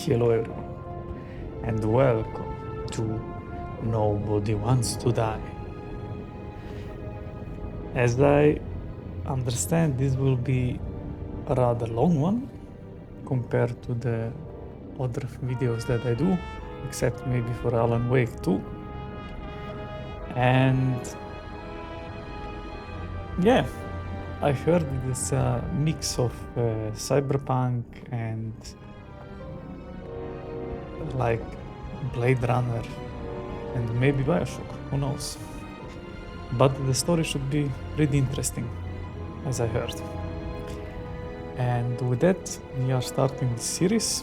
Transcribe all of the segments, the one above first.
Hello everyone, and welcome to Nobody Wants to Die. As I understand, this will be a rather long one compared to the other videos that I do, except maybe for Alan Wake 2. And yeah, I heard it's a mix of cyberpunk and like Blade Runner and maybe Bioshock, who knows. But the story should be pretty interesting, as I heard. And with that, we are starting the series,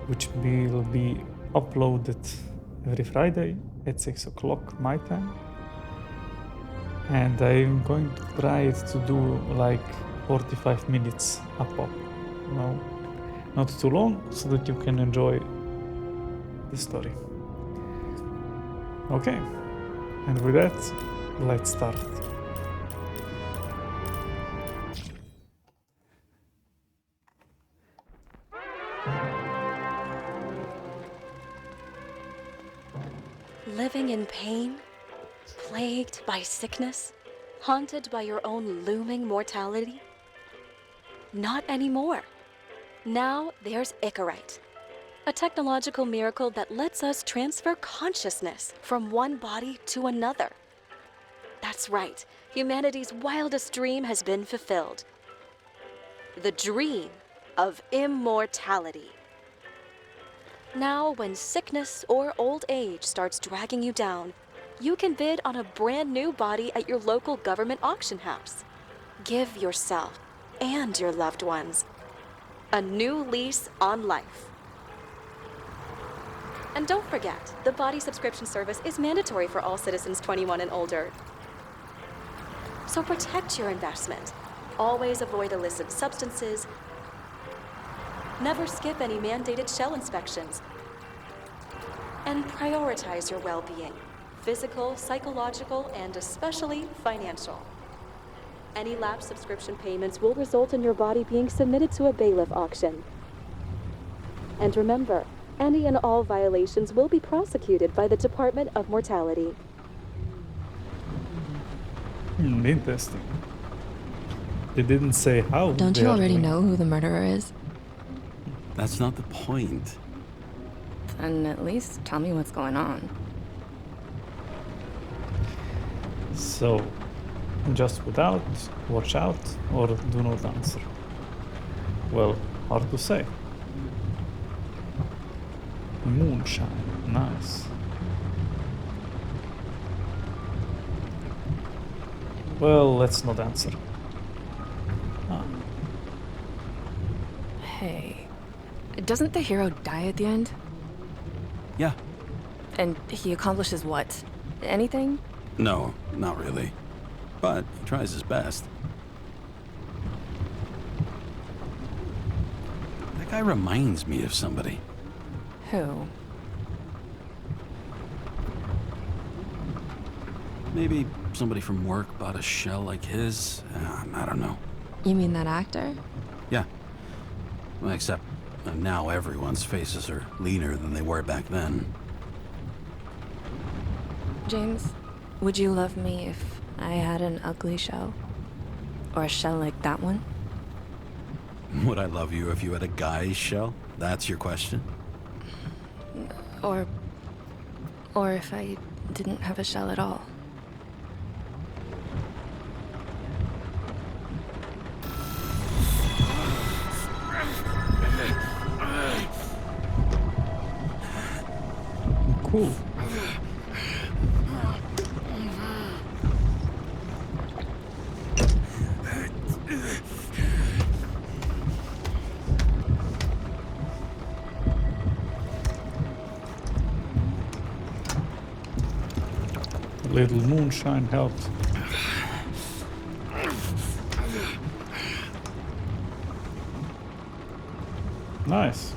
which will be uploaded every Friday at 6 o'clock my time. And I'm going to try to do like 45 minutes a pop, you know, not too long, so that you can enjoy the story. Okay, and with that, let's start. Living in pain, plagued by sickness, haunted by your own looming mortality? Not anymore. Now there's Icarite, a technological miracle that lets us transfer consciousness from one body to another. That's right, humanity's wildest dream has been fulfilled. The dream of immortality. Now, when sickness or old age starts dragging you down, you can bid on a brand new body at your local government auction house. Give yourself and your loved ones a new lease on life. And don't forget, the body subscription service is mandatory for all citizens 21 and older. So protect your investment. Always avoid illicit substances. Never skip any mandated shell inspections. And prioritize your well-being, physical, psychological, and especially financial. Any lapsed subscription payments will result in your body being submitted to a bailiff auction. And remember, any and all violations will be prosecuted by the Department of Mortality. Interesting. They didn't say how. Don't you already know who the murderer is? That's not the point. Then at least tell me what's going on. So, just without, watch out, or do not answer. Well, hard to say. Moonshine, nice. Well, let's not answer. Hey, doesn't the hero die at the end? Yeah. And he accomplishes what? Anything? No, not really. But he tries his best. That guy reminds me of somebody. Who? Maybe somebody from work bought a shell like his. I don't know. You mean that actor? Yeah. Well, except now everyone's faces are leaner than they were back then. James, would you love me if I had an ugly shell? Or a shell like that one? Would I love you if you had a guy's shell? That's your question? Or if I didn't have a shell at all? Cool. A little moonshine helped. Nice.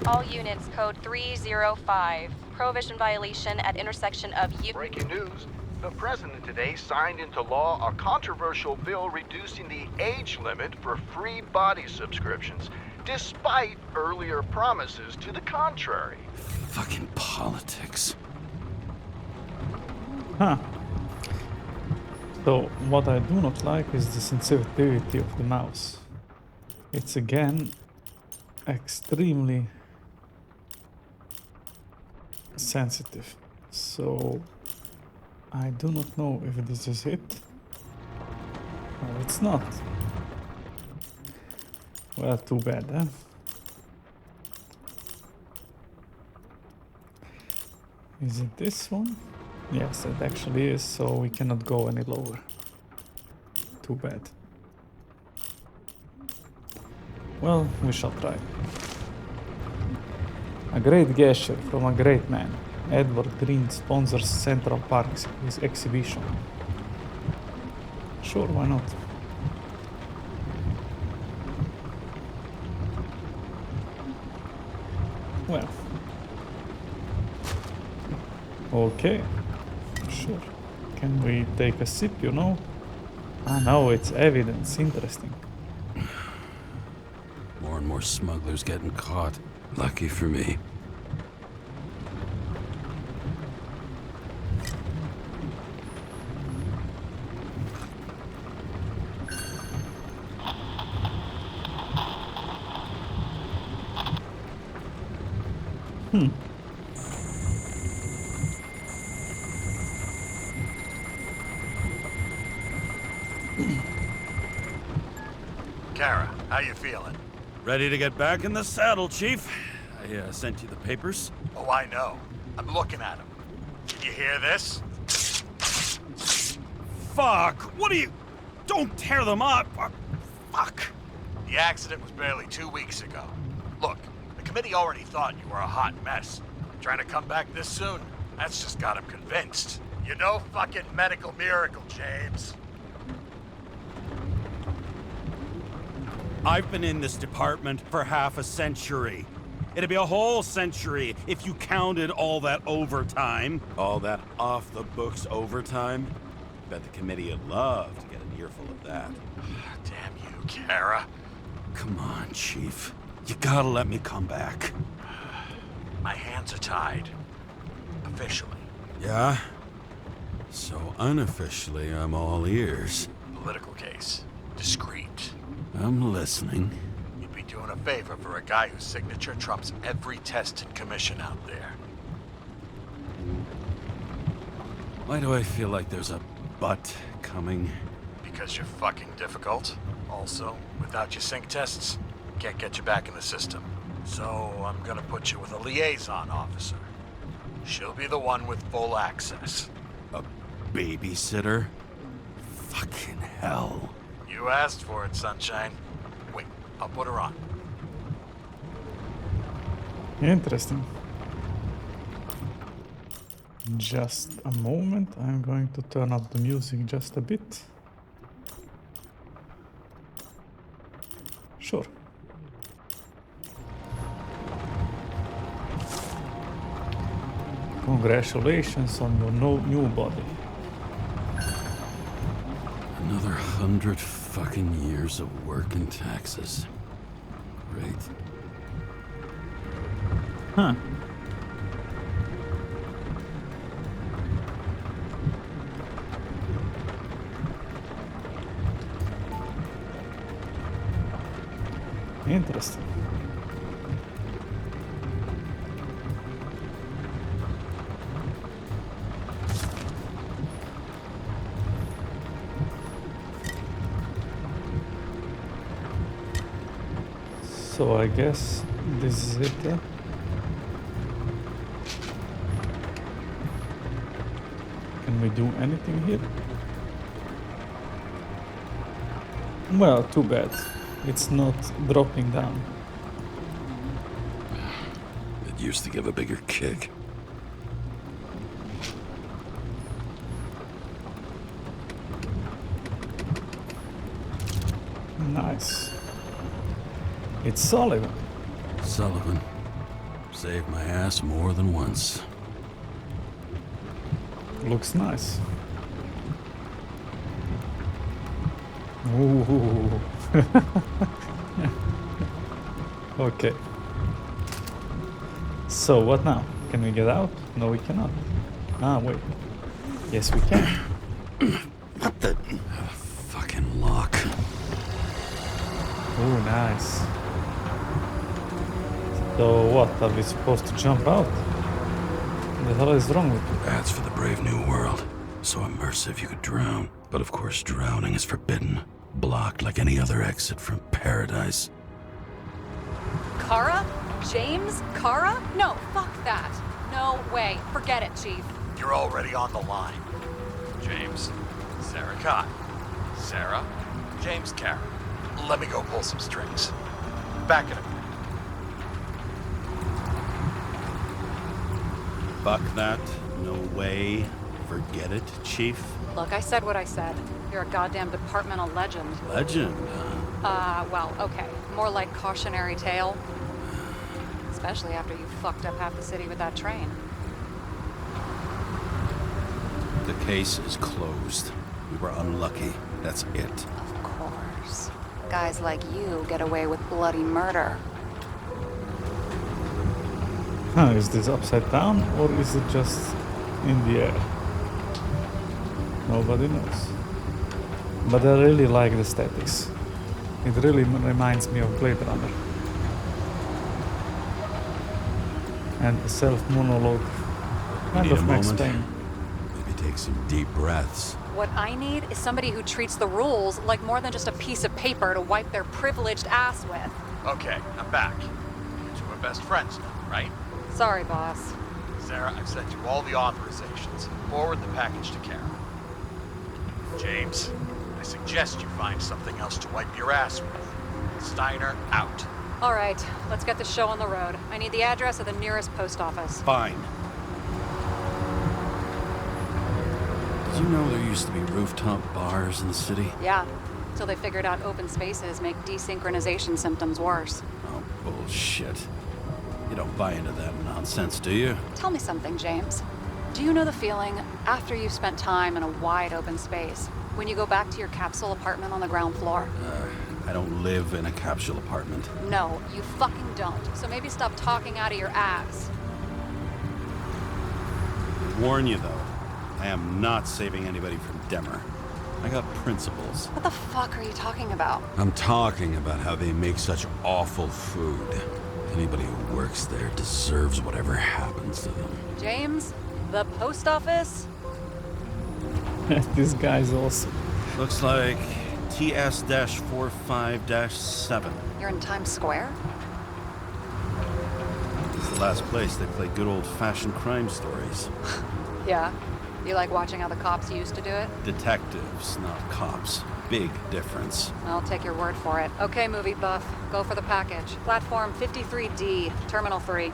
All units, code 305. Prohibition violation at intersection of Breaking news. The president today signed into law a controversial bill reducing the age limit for free body subscriptions, despite earlier promises to the contrary. Fucking politics. Huh. So, what I do not like is the sensitivity of the mouse. It's again extremely sensitive. So, I do not know if this is it. No, it's not. Well, too bad, huh? Is it this one? Yes, it actually is, so we cannot go any lower. Too bad. Well, we shall try. A great gesture from a great man. Edward Green sponsors Central Park's exhibition. Sure, why not? Well. Okay. Sure. Can we take a sip, you know? Ah, no, it's evidence. Interesting. More and more smugglers getting caught. Lucky for me. Kara, how you feeling? Ready to get back in the saddle, Chief. I sent you the papers. Oh, I know. I'm looking at them. Can you hear this? Fuck! What are you... Don't tear them up! Fuck! The accident was barely 2 weeks ago. Look, the committee already thought you were a hot mess. Trying to come back this soon? That's just got them convinced. You're no fucking medical miracle, James. I've been in this department for half a century. It'd be a whole century if you counted all that overtime. All that off-the-books overtime? Bet the committee would love to get an earful of that. Damn you, Kara. Come on, Chief. You gotta let me come back. My hands are tied. Officially. Yeah? So unofficially, I'm all ears. Political case. Discreet. I'm listening. You'd be doing a favor for a guy whose signature trumps every test and commission out there. Why do I feel like there's a but coming? Because you're fucking difficult. Also, without your sync tests, can't get you back in the system. So I'm gonna put you with a liaison officer. She'll be the one with full access. A babysitter? Fucking hell. You asked for it, Sunshine. Wait, I'll put her on. Interesting. Just a moment, I'm going to turn up the music just a bit. Sure. Congratulations on your new body. Another 100 fucking years of work and taxes. Great. Huh. Interesting. So I guess this is it. Can we do anything here? Well, too bad. It's not dropping down. It used to give a bigger kick. Nice. It's Sullivan. Sullivan. Saved my ass more than once. Looks nice. Ooh. Okay. So what now? Can we get out? No, we cannot. Ah, wait. Yes, we can. What the... fucking lock. Oh, nice. So what? Are we supposed to jump out? What the hell is wrong with you? That's for the brave new world. So immersive you could drown. But of course drowning is forbidden. Blocked like any other exit from paradise. Karra? James Karra? No, fuck that. No way. Forget it, Chief. You're already on the line. James, Sara Kai. Sara, James Karra. Let me go pull some strings. Back in a minute. Fuck that. No way. Forget it, Chief. Look, I said what I said. You're a goddamn departmental legend. Legend. Well, okay. More like cautionary tale. Especially after you fucked up half the city with that train. The case is closed. We were unlucky. That's it. Of course. Guys like you get away with bloody murder. Huh, is this upside down or is it just in the air? Nobody knows. But I really like the statics. It really reminds me of Blade Runner. And the self-monologue kind Need a of makes moment? Payne. Maybe take some deep breaths. What I need is somebody who treats the rules like more than just a piece of paper to wipe their privileged ass with. Okay, I'm back. So we're best friends now, right? Sorry, boss. Sara, I've sent you all the authorizations. Forward the package to Karra. James, I suggest you find something else to wipe your ass with. Steiner, out. All right, let's get the show on the road. I need the address of the nearest post office. Fine. Did you know there used to be rooftop bars in the city? Yeah, till they figured out open spaces make desynchronization symptoms worse. Oh, bullshit. You don't buy into that nonsense, do you? Tell me something, James. Do you know the feeling after you've spent time in a wide open space, when you go back to your capsule apartment on the ground floor? I don't live in a capsule apartment. No, you fucking don't. So maybe stop talking out of your ass. Warn you, though. I am not saving anybody from Demmer. I got principles. What the fuck are you talking about? I'm talking about how they make such awful food. Anybody who works there deserves whatever happens to them. James, the post office? This guy's awesome. Looks like TS-45-7. You're in Times Square? This is the last place they play good old-fashioned crime stories. Yeah. You like watching how the cops used to do it? Detectives, not cops. Big difference. I'll take your word for it. Okay, movie buff. Go for the package. Platform 53D, Terminal 3.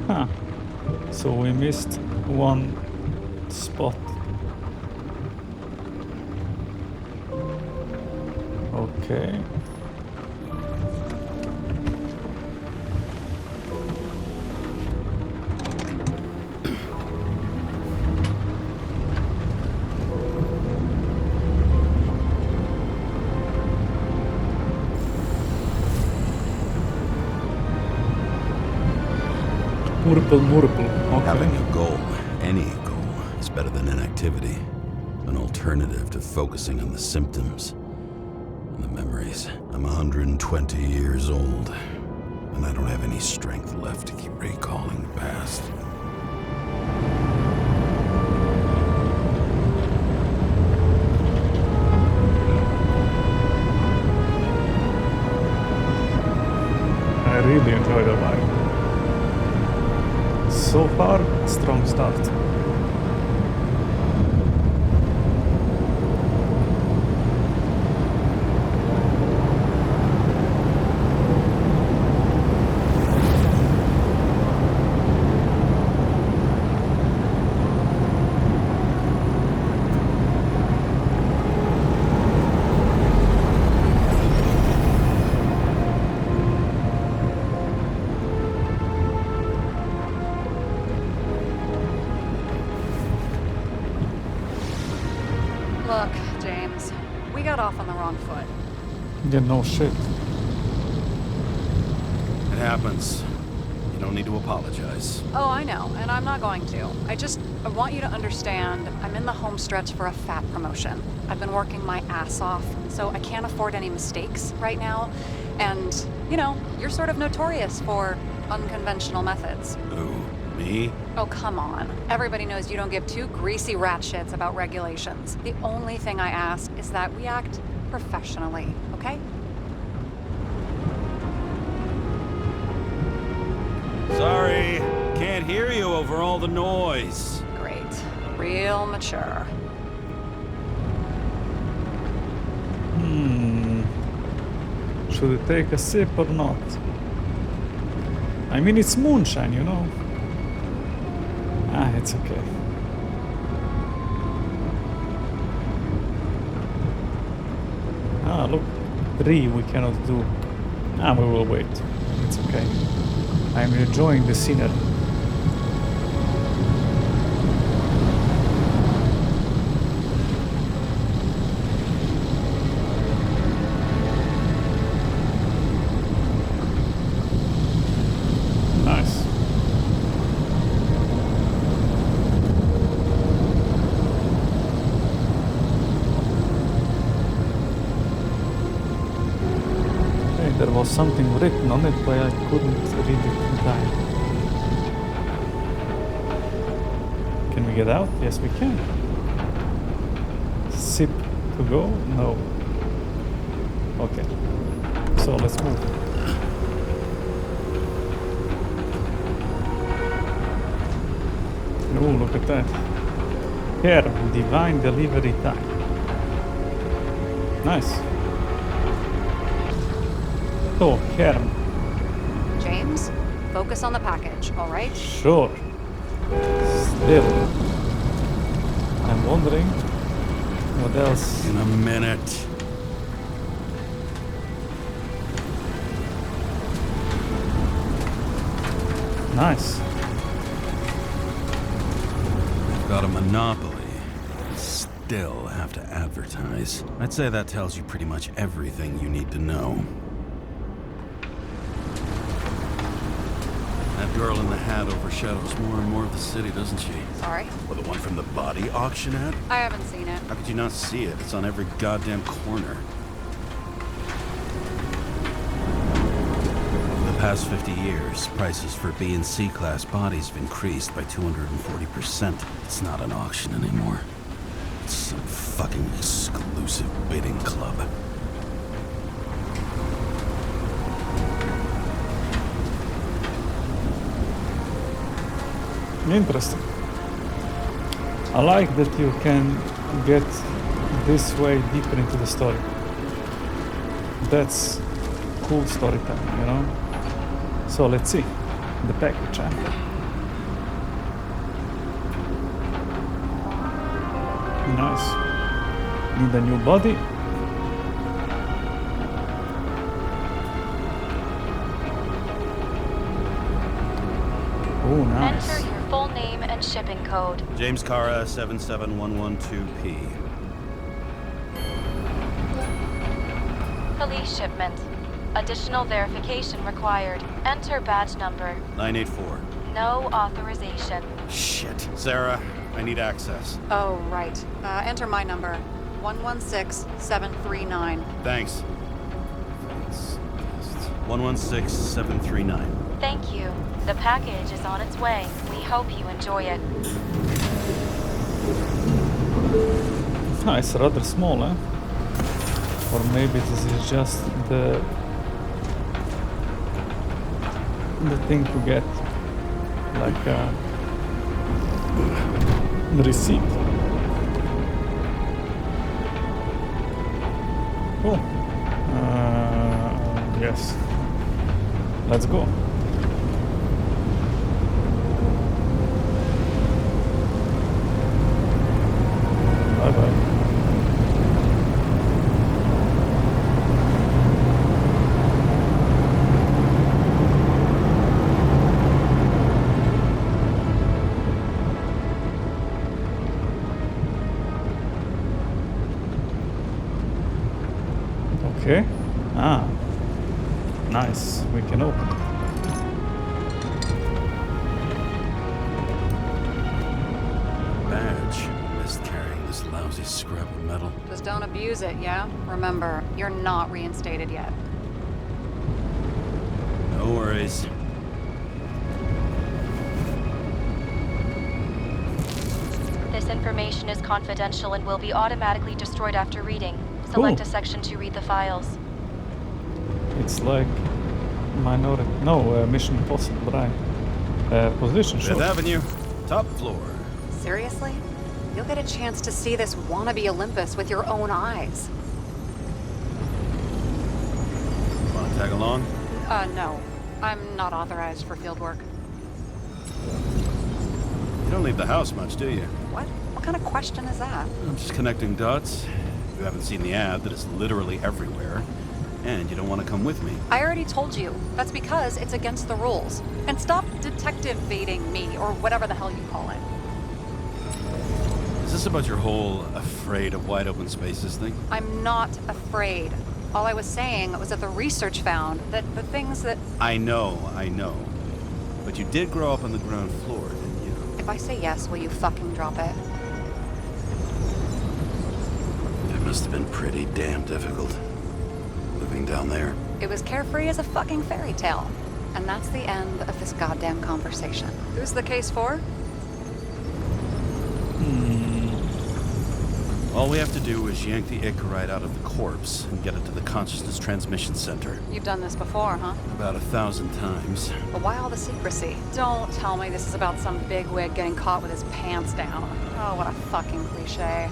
Huh. So we missed one spot. Okay. Murple. Okay. Having a goal, any goal, is better than inactivity. An alternative to focusing on the symptoms and the memories. I'm 120 years old, and I don't have any strength left to keep recalling the past. I really enjoy the vibe. So far, strong start. Look, James, we got off on the wrong foot. Yeah, no shit. It happens. You don't need to apologize. Oh, I know, and I'm not going to. I want you to understand, I'm in the home stretch for a fat promotion. I've been working my ass off, so I can't afford any mistakes right now. And, you know, you're sort of notorious for unconventional methods. Who? Me? Oh, come on. Everybody knows you don't give two greasy rat shits about regulations. The only thing I ask is that we act professionally, okay? Sorry, can't hear you over all the noise. Great. Real mature. Should I take a sip or not? I mean, it's moonshine, you know? Ah, it's okay. Ah, look. 3 we cannot do. Ah, we will wait. It's okay. I'm enjoying the scenery. Nice. Hey, there was something written on it, but I couldn't read it in time. Can we get out? Yes, we can. Sip to go? No. Okay. So let's move. Oh, look at that. Here, divine delivery time. Nice. So, Herm. James, focus on the package, all right? Sure. Still. I'm wondering what else. In a minute. Nice. Got a monopoly. Still have to advertise. I'd say that tells you pretty much everything you need to know. That girl in the hat overshadows more and more of the city, doesn't she? Sorry? Well, the one from the body auction ad? I haven't seen it. How could you not see it? It's on every goddamn corner. For the past 50 years, prices for B and C class bodies have increased by 240%. It's not an auction anymore. It's some fucking exclusive bidding club. Interesting. I like that you can get this way deeper into the story. That's cool storytelling, you know? So let's see. The package, huh? Nice. Need a new body. Oh, nice. Enter your full name and shipping code. James Karra, 77112P. Police shipment. Additional verification required. Enter badge number. 984. No authorization. Shit. Sarah, I need access. Oh, right. Enter my number. 116739. Thanks. 116739. Thank you. The package is on its way. We hope you enjoy it. Ah, it's rather small, eh? Or maybe this is just the thing to get, like a receipt. Cool. Yes. Let's go. Bye bye. Okay. Ah. Nice. We can open it. Badge. Missed carrying this lousy scrap of metal. Just don't abuse it, yeah? Remember, you're not reinstated yet. No worries. This information is confidential and will be automatically destroyed after reading. Select Cool. a section to read the files. It's like Mission Impossible, right? Position Fifth shot. Avenue, top floor. Seriously? You'll get a chance to see this wannabe Olympus with your own eyes. Want to tag along? No. I'm not authorized for field work. You don't leave the house much, do you? What? What kind of question is that? I'm just connecting dots. You haven't seen the ad that is literally everywhere, and you don't want to come with me. I already told you. That's because it's against the rules. And stop detective-baiting me, or whatever the hell you call it. Is this about your whole afraid of wide open spaces thing? I'm not afraid. All I was saying was that the research found that the things that... I know. But you did grow up on the ground floor, didn't you? If I say yes, will you fucking drop it? It must have been pretty damn difficult. Living down there. It was carefree as a fucking fairy tale. And that's the end of this goddamn conversation. Who's the case for? All we have to do is yank the Icarite out of the corpse and get it to the consciousness transmission center. You've done this before, huh? About 1,000 times. But why all the secrecy? Don't tell me this is about some bigwig getting caught with his pants down. Oh, what a fucking cliche.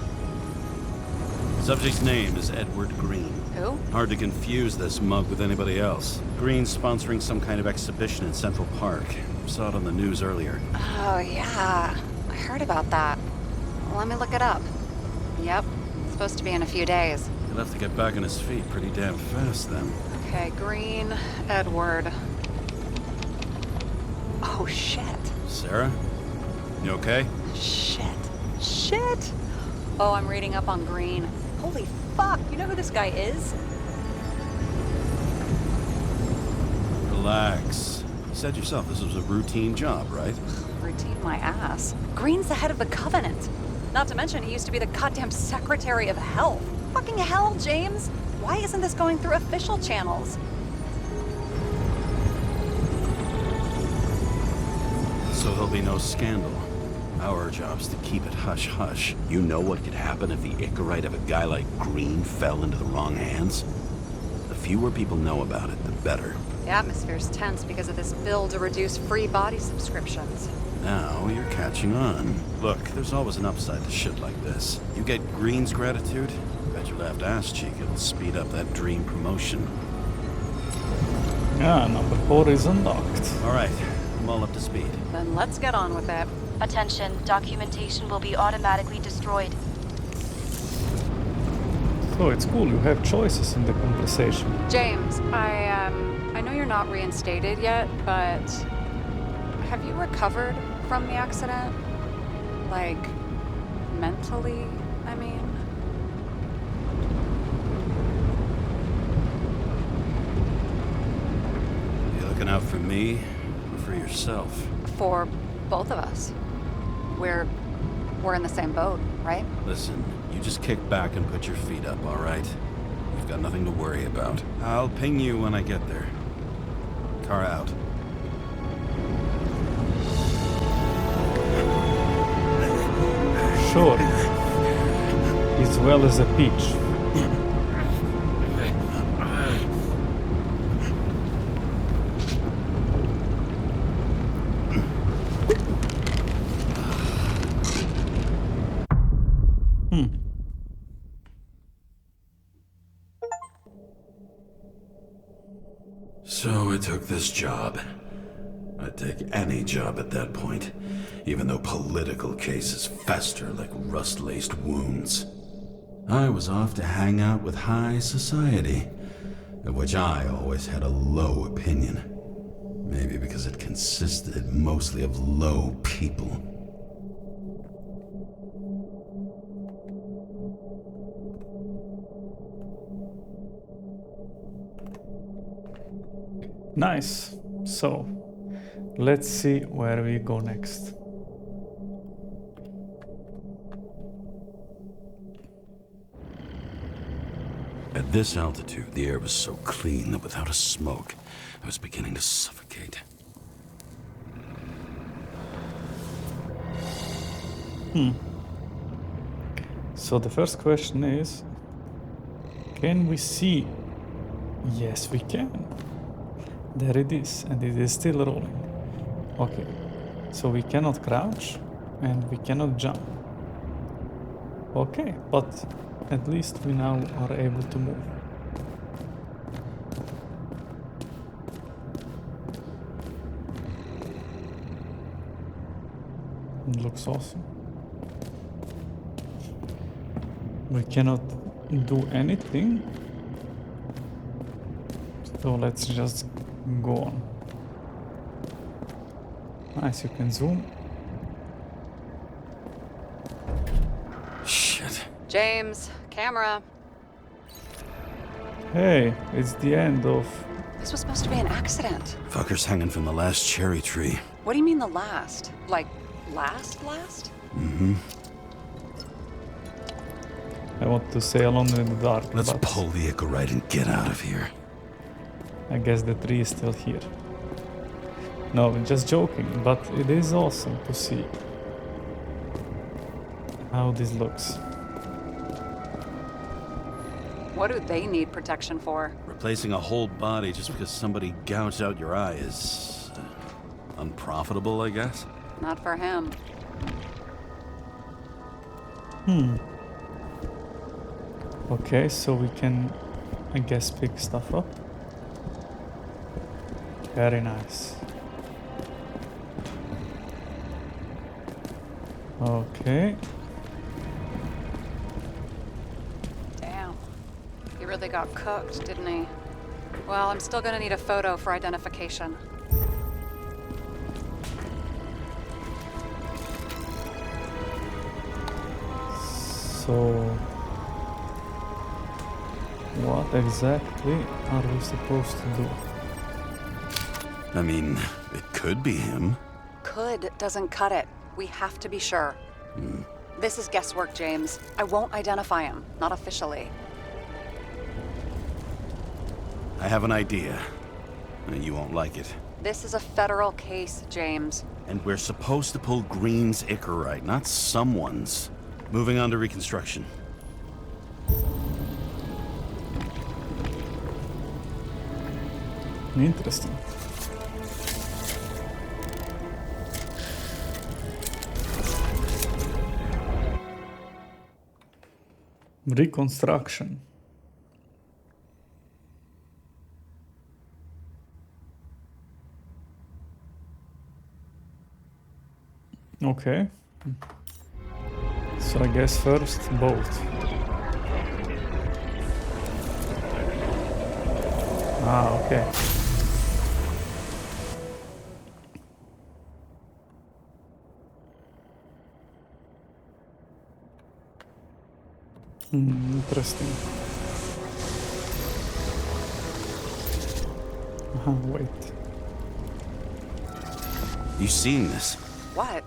Subject's name is Edward Green. Who? Hard to confuse this mug with anybody else. Green's sponsoring some kind of exhibition in Central Park. Saw it on the news earlier. Oh, yeah. I heard about that. Let me look it up. Yep. It's supposed to be in a few days. He'll have to get back on his feet pretty damn fast then. Okay, Green, Edward. Oh, shit. Sarah? You okay? Shit. Oh, I'm reading up on Green. Holy fuck, you know who this guy is? Relax. You said yourself this was a routine job, right? Routine my ass. Green's the head of the Covenant. Not to mention, he used to be the goddamn Secretary of Health. Fucking hell, James! Why isn't this going through official channels? So there'll be no scandal. Our job's to keep it hush-hush. You know what could happen if the Icarite of a guy like Green fell into the wrong hands? The fewer people know about it, the better. The atmosphere's tense because of this bill to reduce free body subscriptions. Now you're catching on. Look, there's always an upside to shit like this. You get Green's gratitude, bet your left ass cheek it'll speed up that dream promotion. Yeah, number 4 is unlocked. All right, I'm all up to speed. Then let's get on with it. Attention, documentation will be automatically destroyed. So it's cool, you have choices in the conversation. James, I know you're not reinstated yet, but have you recovered from the accident? Like, mentally, I mean? You looking out for me or for yourself? For both of us. We're in the same boat, right? Listen, you just kick back and put your feet up, all right? You've got nothing to worry about. I'll ping you when I get there. Car out. Sure. As well as a peach. So I took this job. I'd take any job at that point, even though political cases fester like rust-laced wounds. I was off to hang out with high society, of which I always had a low opinion. Maybe because it consisted mostly of low people. Nice. So, let's see where we go next. At this altitude, the air was so clean that without a smoke, I was beginning to suffocate. So the first question is, can we see? Yes, we can. There it is, and it is still rolling. Okay, so we cannot crouch, and we cannot jump. Okay, but at least we now are able to move. It looks awesome. We cannot do anything. So let's just go on. Nice, you can zoom. Shit. James, camera. Hey, it's the end of... This was supposed to be an accident. Fucker's hanging from the last cherry tree. What do you mean the last? Like, last? Mm-hmm. I want to say Alone in the Dark, Let's but pull the Icarite and get out of here. I guess the tree is still here. No, just joking, but it is awesome to see how this looks. What do they need protection for? Replacing a whole body just because somebody gouged out your eye is unprofitable, I guess. Not for him. Okay, so we can, I guess, pick stuff up. Very nice. Okay. Damn. He really got cooked, didn't he? Well, I'm still gonna need a photo for identification. So, what exactly are we supposed to do? I mean, it could be him. Could doesn't cut it. We have to be sure. This is guesswork, James. I won't identify him. Not officially. I have an idea. You won't like it. This is a federal case, James. And we're supposed to pull Green's Icarite, not someone's. Moving on to reconstruction. Interesting. Reconstruction. Okay. So I guess first bolt. Ah, okay. Interesting. Wait. You seeing this? What?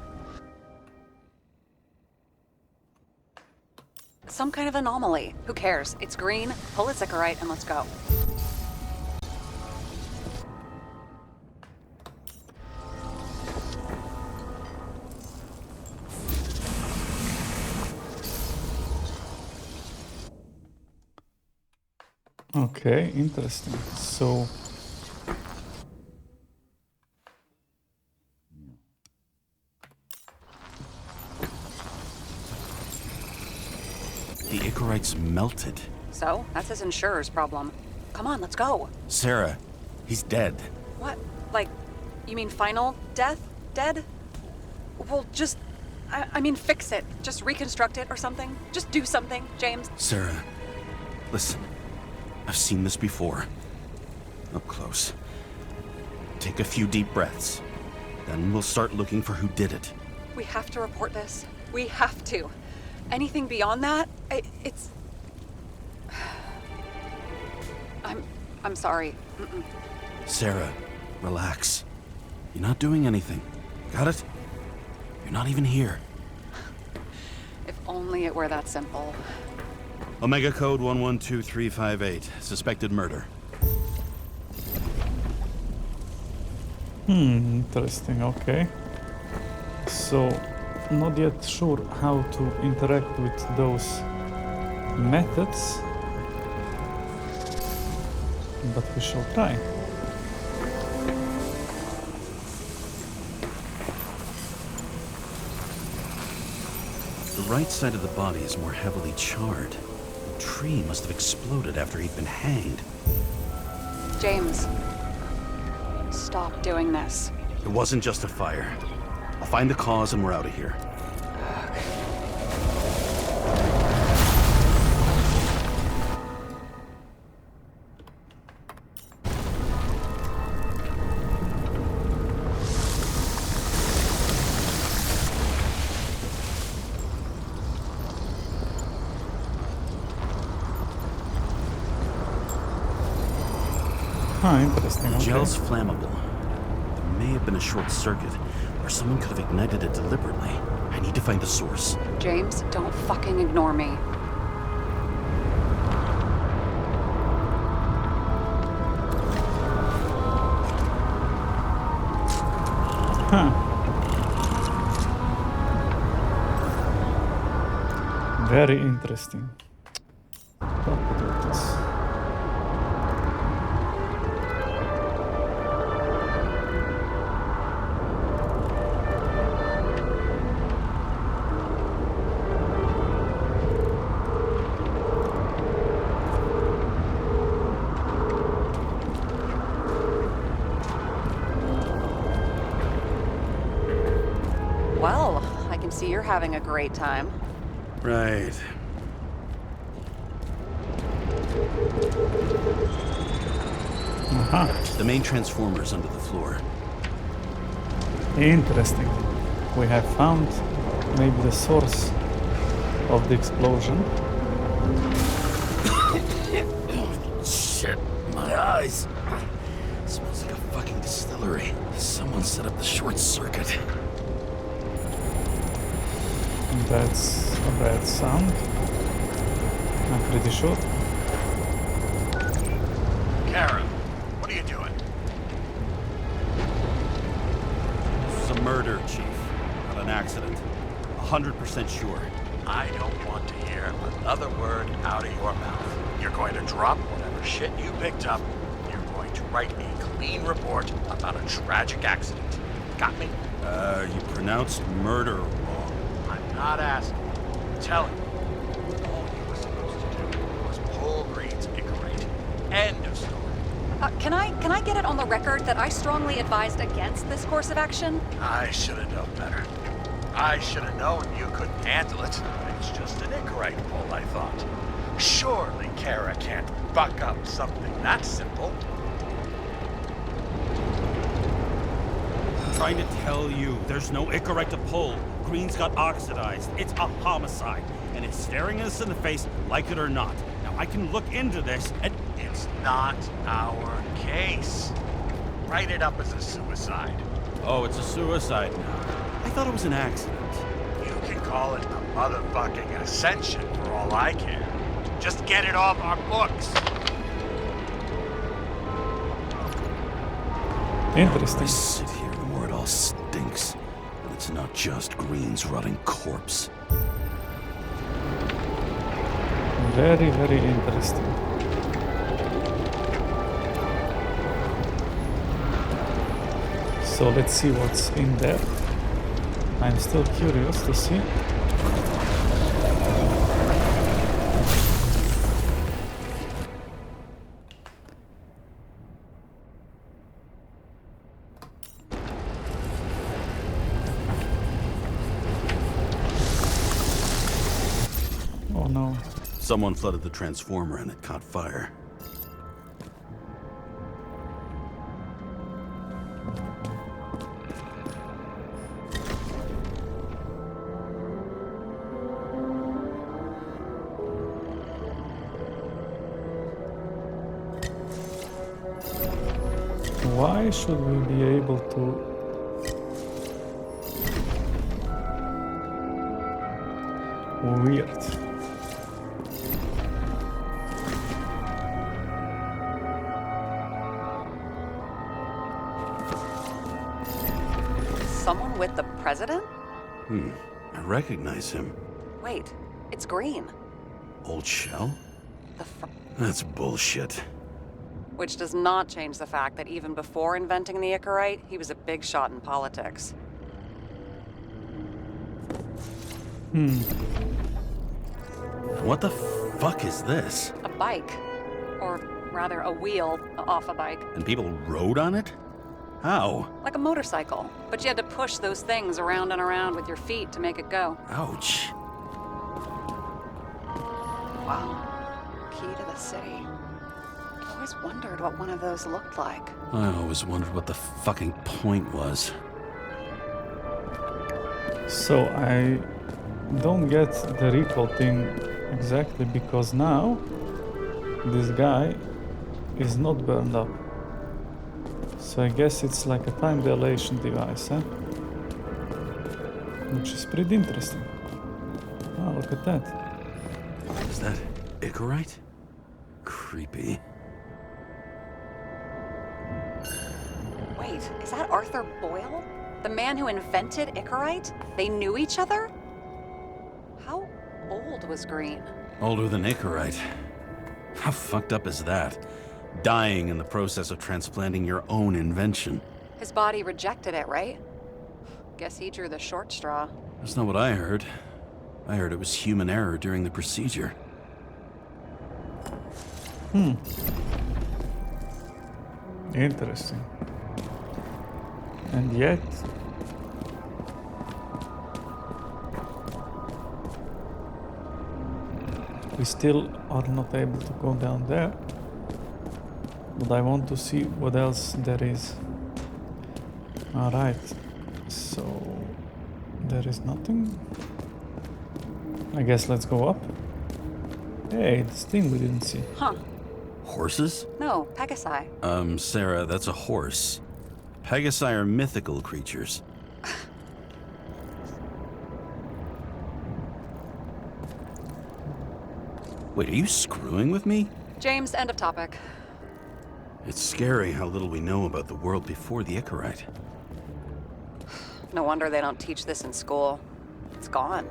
Some kind of anomaly. Who cares? It's green, pull its Icarite, and let's go. Okay, interesting. So The Icarite's melted. So, that's his insurer's problem. Come on, let's go. Sarah, he's dead. What? Like, you mean final death? Dead? Well, just... I mean, fix it. Just reconstruct it or something. Just do something, James. Sarah, listen. I've seen this before. Up close. Take a few deep breaths. Then we'll start looking for who did it. We have to report this. We have to. Anything beyond that, it's... I'm sorry. Sarah, relax. You're not doing anything. Got it? You're not even here. If only it were that simple. Omega code 112358. Suspected murder. Interesting, okay. So, not yet sure how to interact with those methods, but we shall try. The right side of the body is more heavily charred. The tree must have exploded after he'd been hanged. James, stop doing this. It wasn't just a fire. I'll find the cause and we're out of here. Interesting, The okay. gel's flammable. There may have been a short circuit, or someone could have ignited it deliberately. I need to find the source. James, don't fucking ignore me. Very interesting. What to do with this? Well, I can see you're having a great time. Right. The main transformer's under the floor. Interesting. We have found maybe the source of the explosion. Shit, my eyes. Smells like a fucking distillery. Someone set up the short circuit. That's a bad sound. I'm pretty sure. Karra, what are you doing? This was a murder, Chief. Not an accident. 100% sure. I don't want to hear another word out of your mouth. You're going to drop whatever shit you picked up. You're going to write a clean report about a tragic accident. Got me? You pronounced murder wrong. I'm not asking. I'm telling you. All you were supposed to do was pull Green's Icarate. End of story. Can I get it on the record that I strongly advised against this course of action? I should have known better. I should have known you couldn't handle it. It's just an Icarate pull, I thought. Surely Karra can't buck up something that simple. I'm trying to tell you, there's no Icarate to pull. Green's got oxidized. It's a homicide. And it's staring us in the face, like it or not. Now, I can look into this and... It's not our case. Write it up as a suicide. Oh, it's a suicide now. I thought it was an accident. You can call it a motherfucking ascension for all I care. Just get it off our books. Interesting. I sit here, the more it all stinks. And it's not just Green's rotting corpse. Very, very interesting. So let's see what's in there. I'm still curious to see. Oh no. Someone flooded the transformer and it caught fire. why should we be able to... Weird. Someone with the president? I recognize him. Wait, it's Green. Old Shell? The That's bullshit. Which does not change the fact that even before inventing the Icarite, he was a big shot in politics. What the fuck is this? A bike. Or rather, a wheel off a bike. And people rode on it? How? Like a motorcycle. But you had to push those things around and around with your feet to make it go. Ouch. Wow. Key to the city. I always wondered what one of those looked like. I always wondered what the fucking point was. So I don't get the recall thing exactly, because now this guy is not burned up. So I guess it's like a time dilation device, huh? Which is pretty interesting. Oh, look at that. Is that Icarite? Creepy. Wait, is that Arthur Boyle? The man who invented Icarite? They knew each other? How old was Green? Older than Icarite. How fucked up is that? Dying in the process of transplanting your own invention. His body rejected it, right? Guess he drew the short straw. That's not what I heard. I heard it was human error during the procedure. Interesting. And yet... we still are not able to go down there. But I want to see what else there is. Alright. So... there is nothing. I guess let's go up. Hey, this thing we didn't see. Huh. Horses? No, Pegasi. Sarah, that's a horse. Pegasi are mythical creatures. Wait, are you screwing with me? James, end of topic. It's scary how little we know about the world before the Icarite. No wonder they don't teach this in school. It's gone.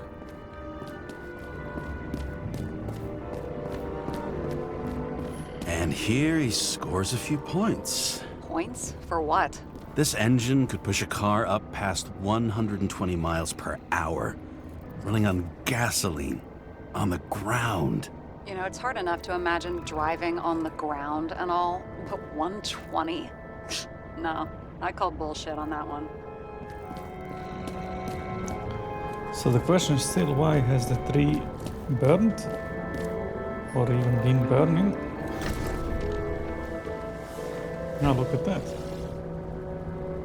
And here he scores a few points. Points? For what? This engine could push a car up past 120 miles per hour, running on gasoline, on the ground. You know, it's hard enough to imagine driving on the ground and all, but 120? No, I call bullshit on that one. So the question is still, why has the tree burned? Or even been burning? Now look at that.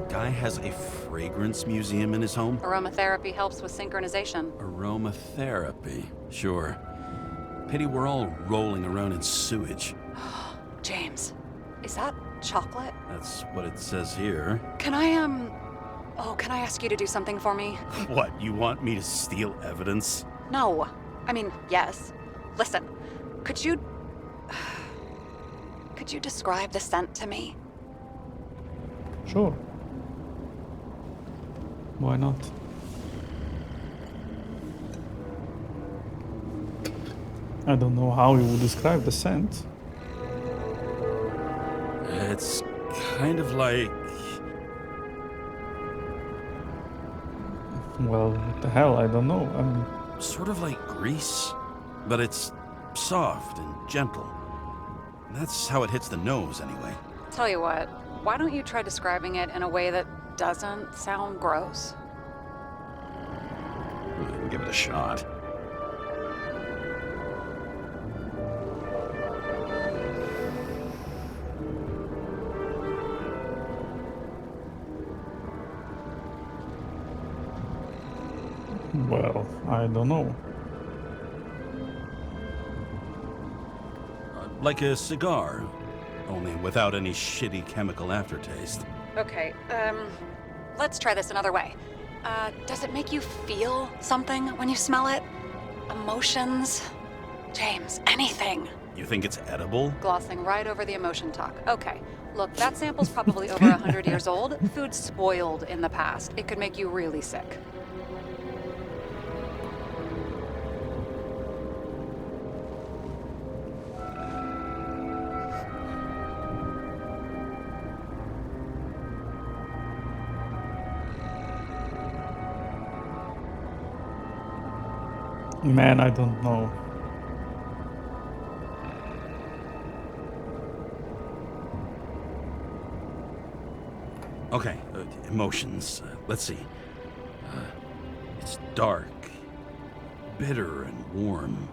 Guy has a fragrance museum in his home? Aromatherapy helps with synchronization. Aromatherapy, sure. Pity we're all rolling around in sewage. James, is that chocolate? That's what it says here. Can I ask you to do something for me? What, you want me to steal evidence? No. I mean, yes. Listen, could you describe the scent to me? Sure. Why not? I don't know how you would describe the scent. It's kind of like... Well, what the hell, I don't know. I mean, sort of like grease, but it's soft and gentle. That's how it hits the nose, anyway. Tell you what, why don't you try describing it in a way that doesn't sound gross? We can give it a shot. well, I don't know. Like a cigar. Only without any shitty chemical aftertaste. Okay, let's try this another way. Does it make you feel something when you smell it? Emotions? James, anything. You think it's edible? Glossing right over the emotion talk. Okay, look, that sample's probably over 100 years old. Food spoiled in the past. It could make you really sick. Man, I don't know. Okay, emotions. Let's see. It's dark, bitter, and warm.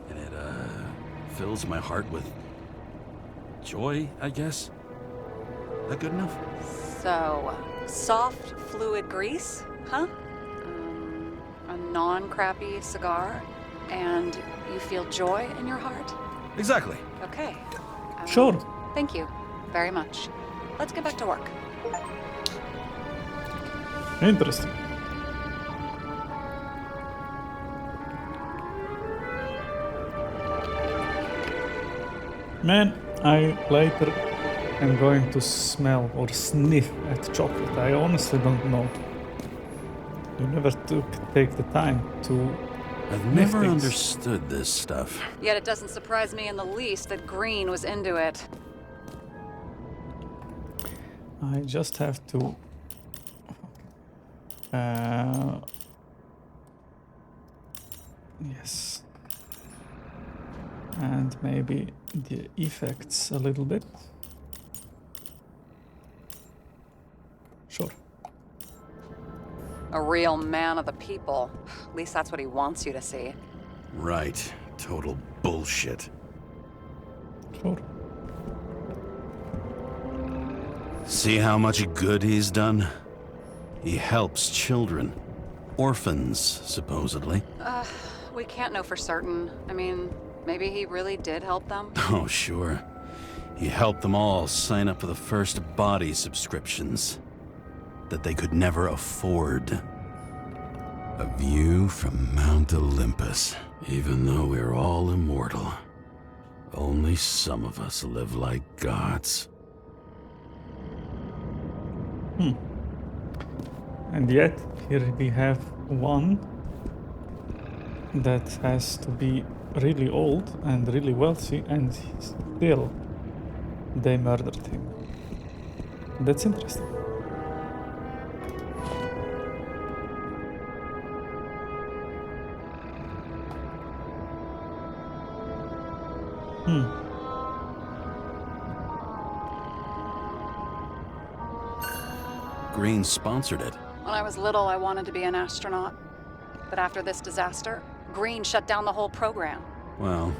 And it, fills my heart with joy, I guess? That good enough? So, soft fluid grease, huh? A non-crappy cigar, and you feel joy in your heart? Exactly. Okay. Sure. Thank you very much. Let's get back to work. Interesting. Man, I later am going to smell or sniff at chocolate. I honestly don't know. You never take the time to. I've never understood this stuff. Yet it doesn't surprise me in the least that Green was into it. I just have to. Yes. And maybe the effects a little bit. Sure. A real man of the people. At least that's what he wants you to see. Right. Total bullshit. Sure. See how much good he's done? He helps children. Orphans, supposedly. We can't know for certain. I mean, maybe he really did help them. Oh, sure. He helped them all sign up for the first body subscriptions that they could never afford. A view from Mount Olympus. Even though we're all immortal, only some of us live like gods. And yet, here we have one that has to be really old and really wealthy, and still they murdered him. That's interesting. Green sponsored it. When I was little, I wanted to be an astronaut. But after this disaster, Green shut down the whole program. Well,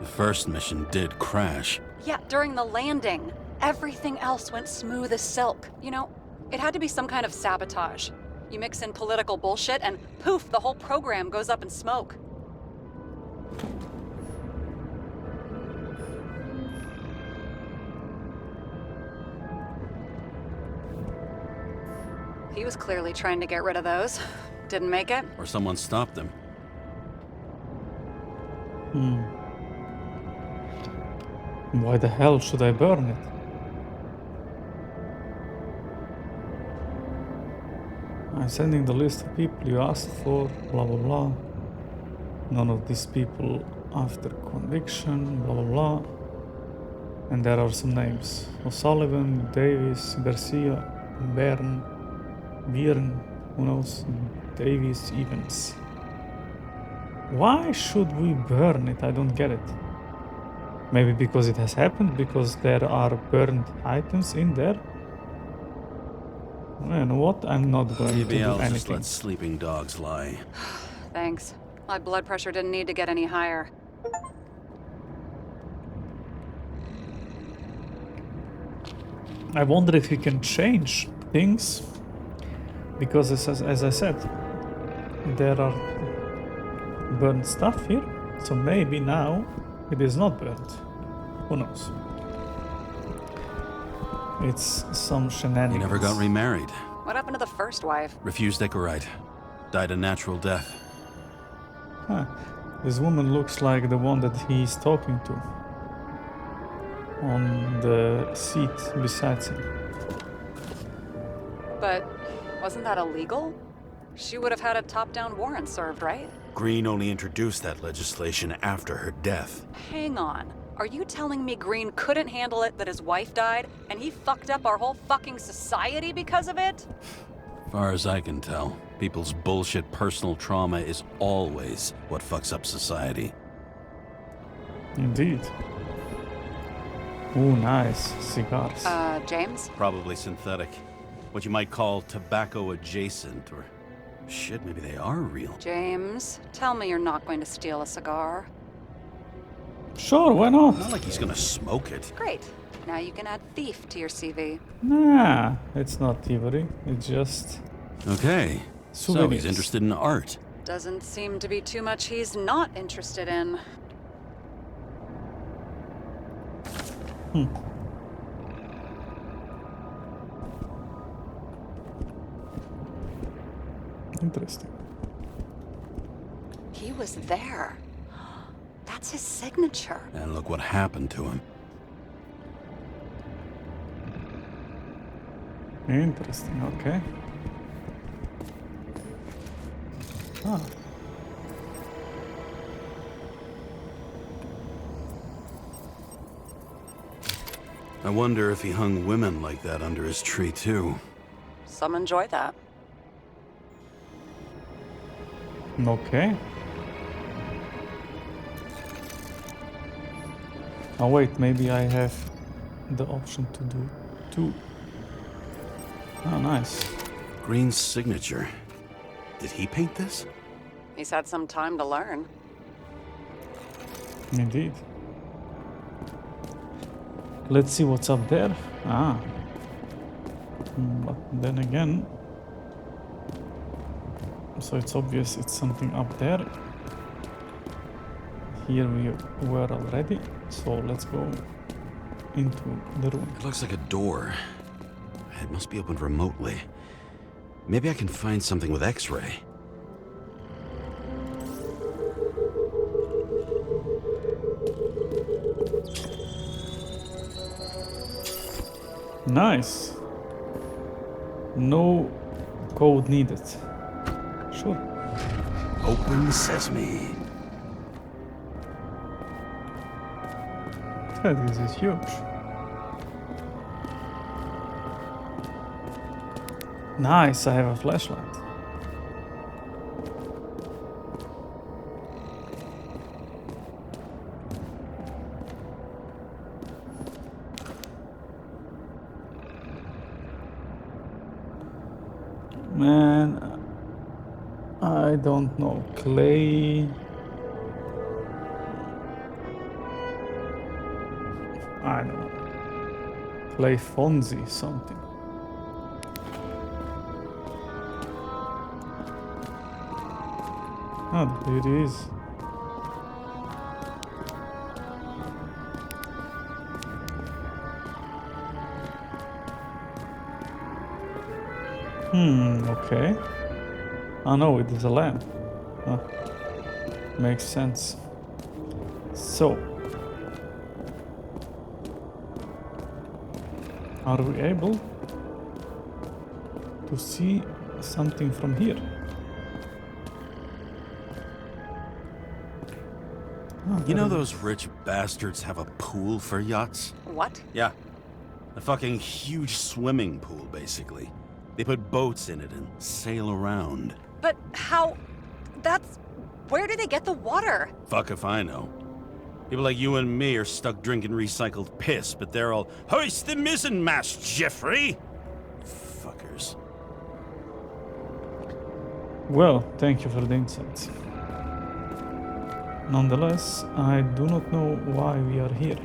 the first mission did crash. Yeah, during the landing, everything else went smooth as silk. You know, it had to be some kind of sabotage. You mix in political bullshit and poof, the whole program goes up in smoke. He was clearly trying to get rid of those. Didn't make it. Or someone stopped them. Why the hell should I burn it? I'm sending the list of people you asked for, blah blah blah. None of these people after conviction, blah blah blah. And there are some names. O'Sullivan, Davis, Garcia, Byrne, who knows? Davis, Evans. Why should we burn it? I don't get it. Maybe because it has happened, because there are burned items in there? You know what? I'm not going to Maybe do I'll just anything. let sleeping dogs lie. Thanks. My blood pressure didn't need to get any higher. I wonder if you can change things, because as I said, there are burned stuff here, so maybe now it is not burned. Who knows? it's some shenanigans. He never got remarried. What happened to the first wife? Refused Icarite. Died a natural death. Huh. This woman looks like the one that he's talking to. On the seat beside him. But wasn't that illegal? She would have had a top-down warrant served, right? Green only introduced that legislation after her death. Hang on. Are you telling me Green couldn't handle it that his wife died, and he fucked up our whole fucking society because of it? Far as I can tell, people's bullshit personal trauma is always what fucks up society. Indeed. Ooh, nice. Cigars. James? Probably synthetic. What you might call tobacco adjacent, or shit, maybe they are real. James, tell me you're not going to steal a cigar. Sure, why not? Not like he's gonna smoke it. Great. Now you can add thief to your CV. Nah, it's not thievery. It's just Okay. So souvenirs. he's interested in art. Doesn't seem to be too much he's not interested in. Interesting. He was there. That's his signature. And look what happened to him. Interesting, okay. Ah. I wonder if he hung women like that under his tree too. Some enjoy that. Okay. Oh wait, maybe I have the option to do two. Oh, nice. Green's signature. Did he paint this? He's had some time to learn. Indeed. Let's see what's up there. Ah. But then again... So it's obvious it's something up there. Here we were already. So let's go into the room. It looks like a door. It must be opened remotely. Maybe I can find something with X-ray. Nice. No code needed. Sure. Open sesame. This is huge. Nice, I have a flashlight. Man, I don't know. Clay. I don't know. Clay Fonzie something. Oh, there it is. Okay. Oh no, it is a lamp. Oh, makes sense. So, are we able to see something from here? Oh, You know there it those rich bastards have a pool for yachts? What? Yeah. A fucking huge swimming pool, basically. They put boats in it and sail around. But how... That's... Where do they get the water? Fuck if I know. People like you and me are stuck drinking recycled piss, but they're all, hoist the mizzenmast, Jeffrey! Fuckers. Well, thank you for the insights. Nonetheless, I do not know why we are here.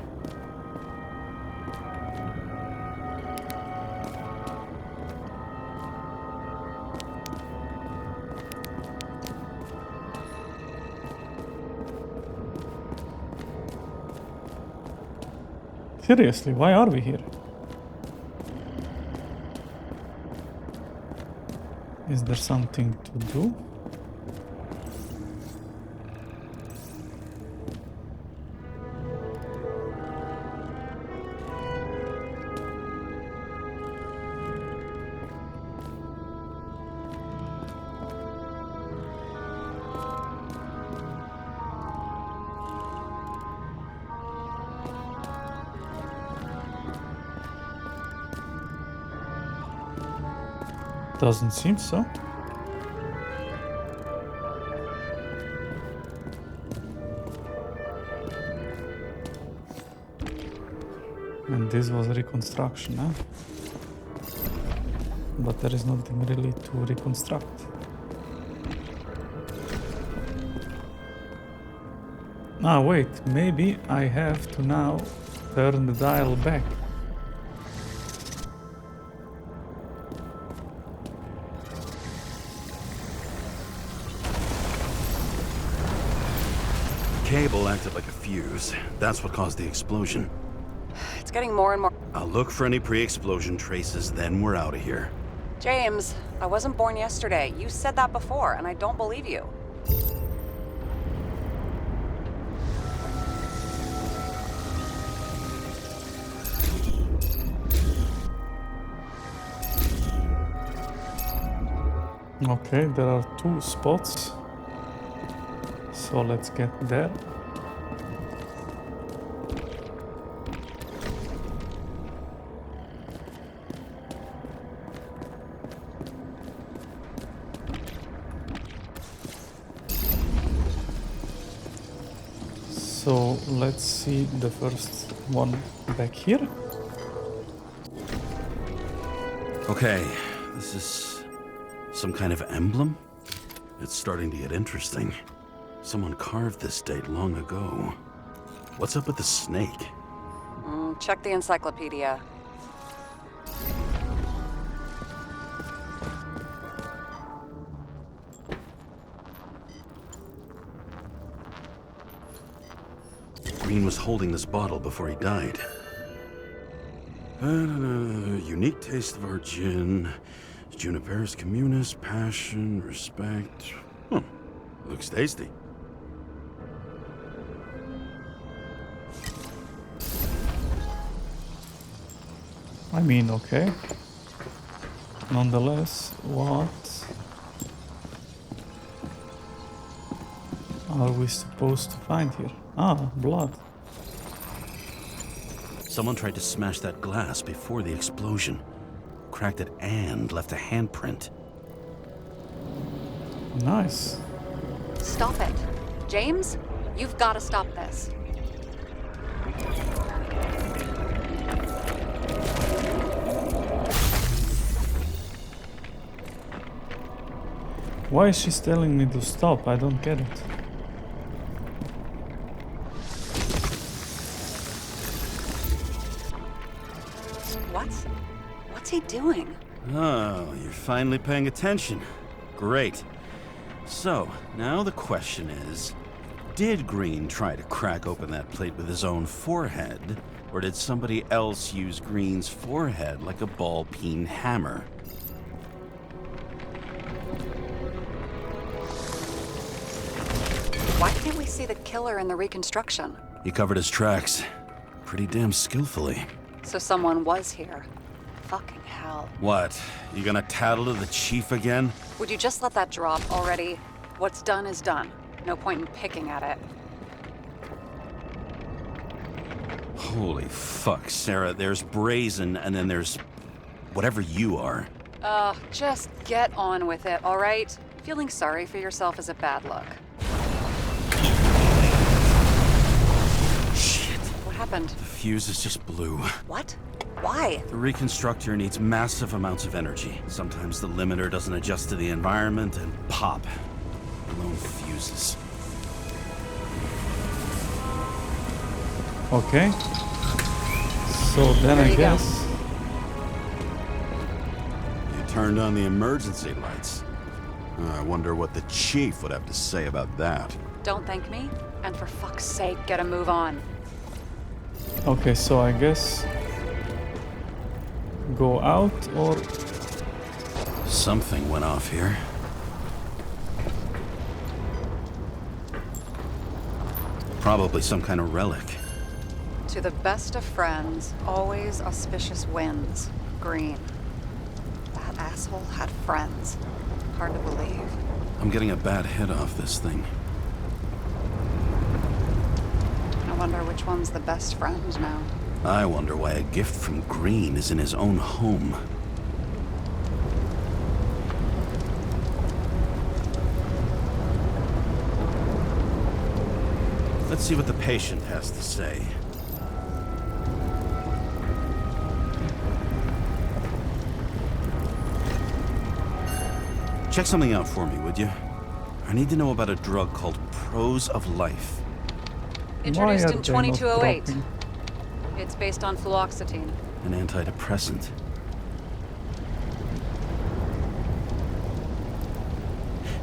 Seriously, why are we here? Is there something to do? Doesn't seem so. And this was reconstruction, huh? But there is nothing really to reconstruct. Ah, wait, maybe I have to now turn the dial back. Cable acted like a fuse. That's what caused the explosion. It's getting more and more. I'll look for any pre-explosion traces, then we're out of here. James, I wasn't born yesterday. You said that before, and I don't believe you. Okay, there are 2 spots. So let's get there. So let's see the first one back here. Okay, this is some kind of emblem? It's starting to get interesting. Someone carved this date long ago. What's up with the snake? Check the encyclopedia. Green was holding this bottle before he died. Unique taste of our gin. Juniperus communis, passion, respect. Looks tasty. I mean, okay. Nonetheless, what are we supposed to find here? Ah, blood. Someone tried to smash that glass before the explosion. Cracked it and left a handprint. Nice. Stop it. James, you've got to stop this. Why is she telling me to stop? I don't get it. What? What's he doing? Oh, you're finally paying attention. Great. So, now the question is, did Green try to crack open that plate with his own forehead, or did somebody else use Green's forehead like a ball-peen hammer? Why can't we see the killer in the reconstruction? He covered his tracks pretty damn skillfully. So someone was here. Fucking hell. What? You gonna tattle to the chief again? Would you just let that drop already? What's done is done. No point in picking at it. Holy fuck, Sarah. There's brazen, and then there's whatever you are. Just get on with it, all right? Feeling sorry for yourself is a bad look. Shit. What happened? The fuse is just blue. What? Why? The reconstructor needs massive amounts of energy. Sometimes the limiter doesn't adjust to the environment and pop. Blown fuses. Okay. So then I guess... You turned on the emergency lights. I wonder what the chief would have to say about that. Don't thank me, and for fuck's sake, get a move on. Okay, so I guess... go out or... Something went off here. Probably some kind of relic. To the best of friends, always auspicious winds. Green. That asshole had friends. Hard to believe. I'm getting a bad hit off this thing. I wonder which one's the best friend now. I wonder why a gift from Green is in his own home. Let's see what the patient has to say. Check something out for me, would you? I need to know about a drug called Prose of Life. Introduced Why in are they not 2208. dropping? It's based on fluoxetine. An antidepressant.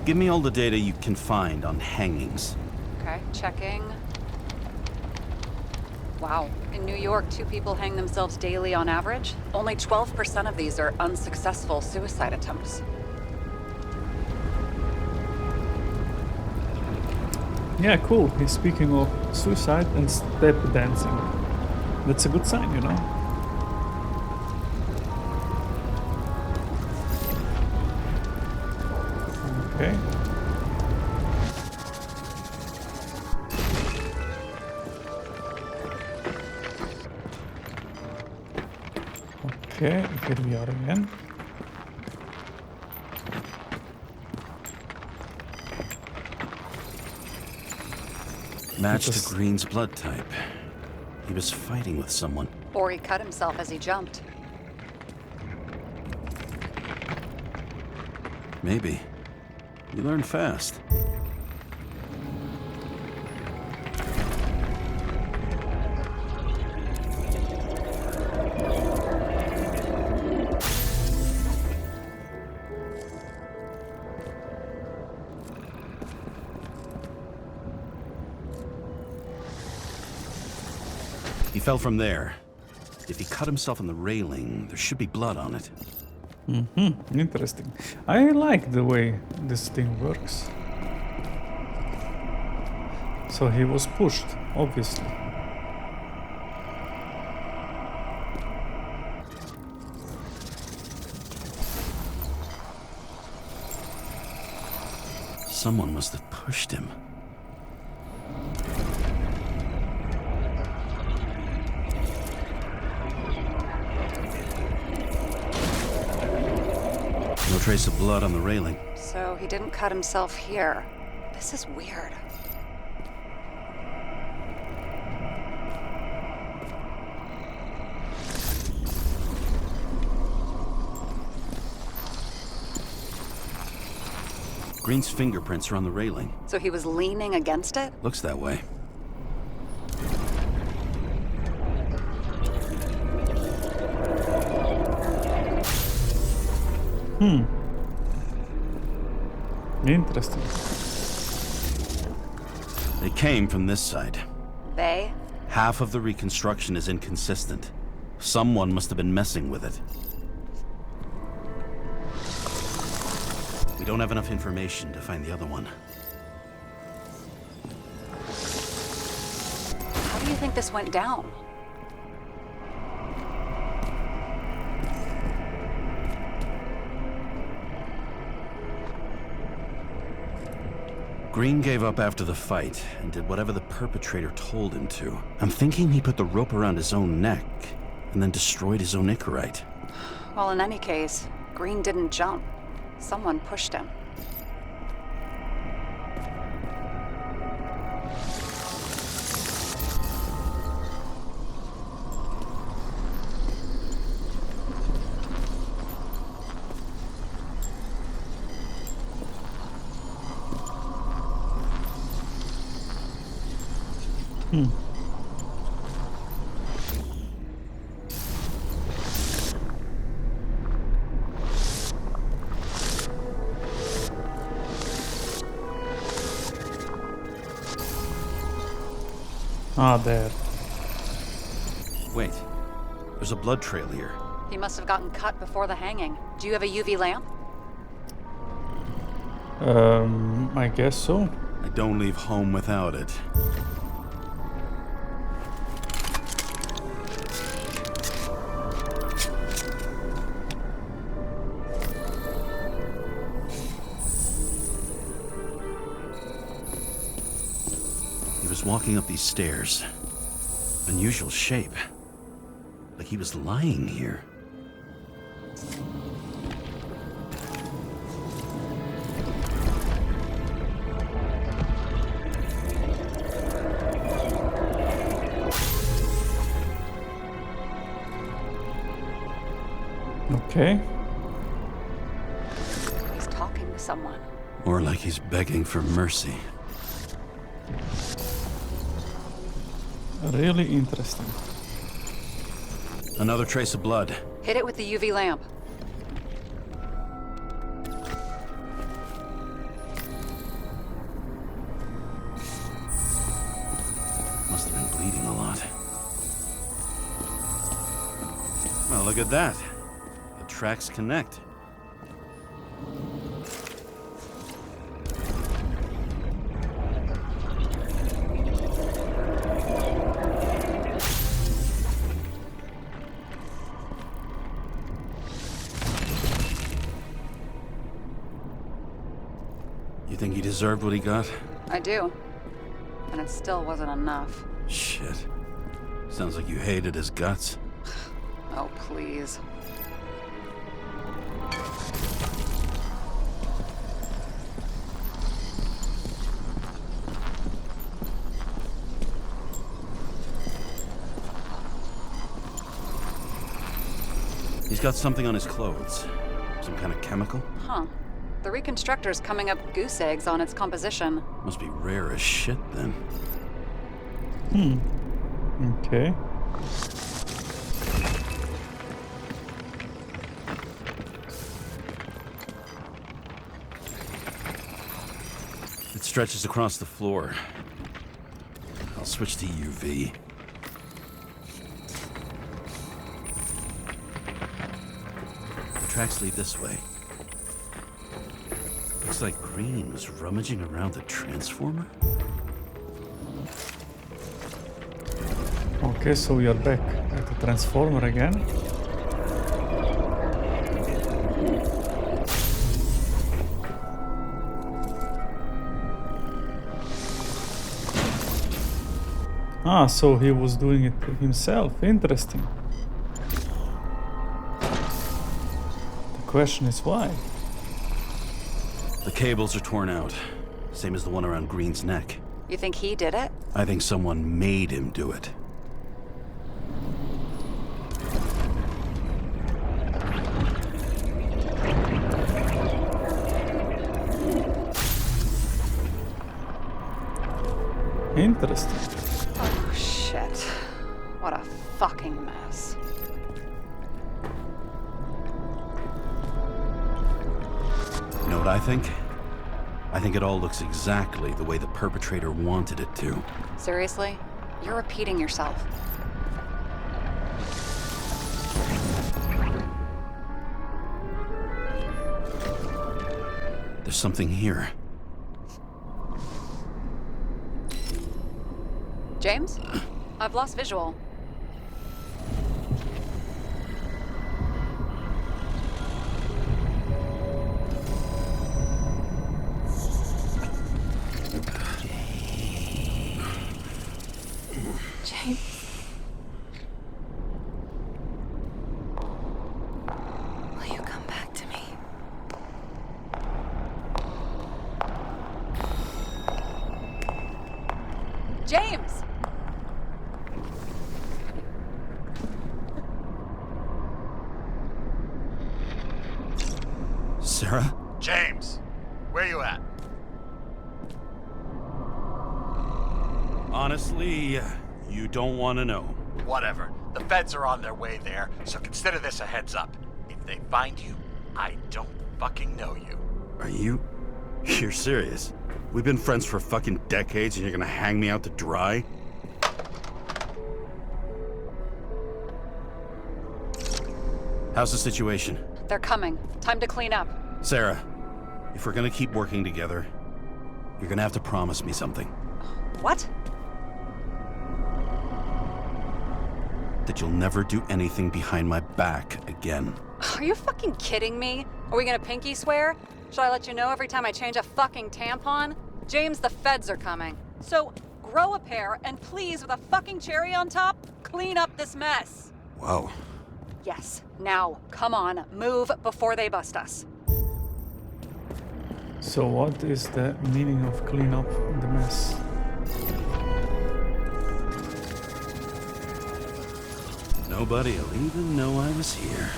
Give me all the data you can find on hangings. Okay, checking. Wow. In New York, 2 people hang themselves daily on average. Only 12% of these are unsuccessful suicide attempts. Yeah, cool. He's speaking of suicide and step dancing. That's a good sign, you know? Okay. Okay, here we are again. Matched Just- to Green's blood type. He was fighting with someone. Or he cut himself as he jumped. Maybe. You learn fast. He fell from there. If he cut himself on the railing, there should be blood on it. Interesting. I like the way this thing works. So he was pushed, obviously. Someone must have pushed him. No trace of blood on the railing. So he didn't cut himself here. This is weird. Green's fingerprints are on the railing. So he was leaning against it? Looks that way. Interesting. They came from this side. They? Half of the reconstruction is inconsistent. Someone must have been messing with it. We don't have enough information to find the other one. How do you think this went down? Green gave up after the fight and did whatever the perpetrator told him to. I'm thinking he put the rope around his own neck and then destroyed his own Icarite. Well, in any case, Green didn't jump. Someone pushed him. Ah, there. Wait, there's a blood trail here. He must have gotten cut before the hanging. Do you have a UV lamp? I guess so. I don't leave home without it. He was walking up these stairs. Unusual shape. Like he was lying here. Okay. He's talking to someone. Or like he's begging for mercy. Really interesting. Another trace of blood. Hit it with the UV lamp. Must have been bleeding a lot. Well, look at that. The tracks connect. You think he deserved what he got? I do. And it still wasn't enough. Shit. Sounds like you hated his guts. Oh, please. He's got something on his clothes. Some kind of chemical? Huh. The reconstructor's coming up goose eggs on its composition. Must be rare as shit then. Okay. It stretches across the floor. I'll switch to UV. The tracks lead this way. Looks like Green was rummaging around the transformer. Okay, so we are back at the transformer again. Ah, so he was doing it himself. Interesting. The question is why? The cables are torn out. Same as the one around Green's neck. You think he did it? I think someone made him do it. Interesting. Oh, shit. What a fucking mess. You know what I think? I think it all looks exactly the way the perpetrator wanted it to. Seriously? You're repeating yourself. There's something here. James? I've lost visual. James. Will you come back to me? James! Sarah? James, where you at? Honestly, you don't want to know. Whatever. The feds are on their way there, so consider this a heads up. If they find you, I don't fucking know you. Are you? You're serious? We've been friends for fucking decades and you're gonna hang me out to dry? How's the situation? They're coming. Time to clean up. Sarah, If we're gonna keep working together, you're gonna have to promise me something. What? That you'll never do anything behind my back again. Are you fucking kidding me? Are we gonna pinky swear? Should I let you know every time I change a fucking tampon? James, the feds are coming. So, grow a pair, and please, with a fucking cherry on top, clean up this mess. Whoa. Yes, now, come on, move before they bust us. So what is the meaning of clean up the mess? Nobody'll even know I was here.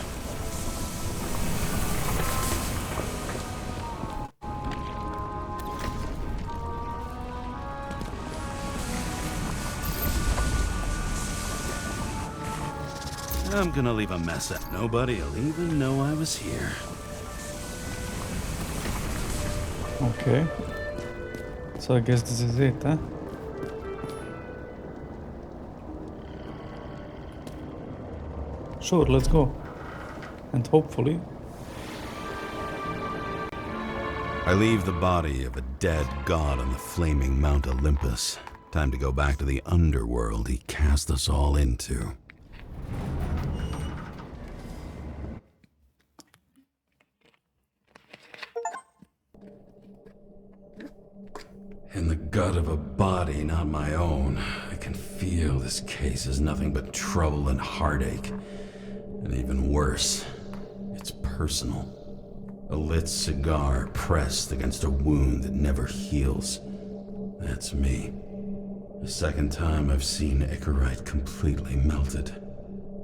I'm gonna leave a mess up. Nobody'll even know I was here. Okay. So I guess this is it, huh? Sure, let's go. And hopefully... I leave the body of a dead god on the flaming Mount Olympus. Time to go back to the underworld he cast us all into. In the gut of a body not my own, I can feel this case is nothing but trouble and heartache. And even worse, it's personal. A lit cigar pressed against a wound that never heals. That's me. The second time I've seen Icarite completely melted.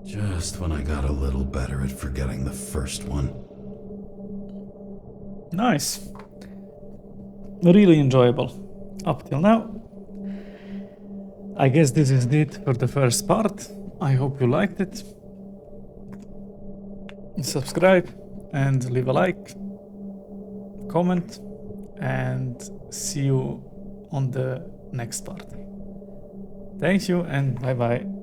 Just when I got a little better at forgetting the first one. Nice. Really enjoyable. Up till now. I guess this is it for the first part. I hope you liked it. Subscribe and leave a like, comment, and see you on the next part. Thank you and bye bye.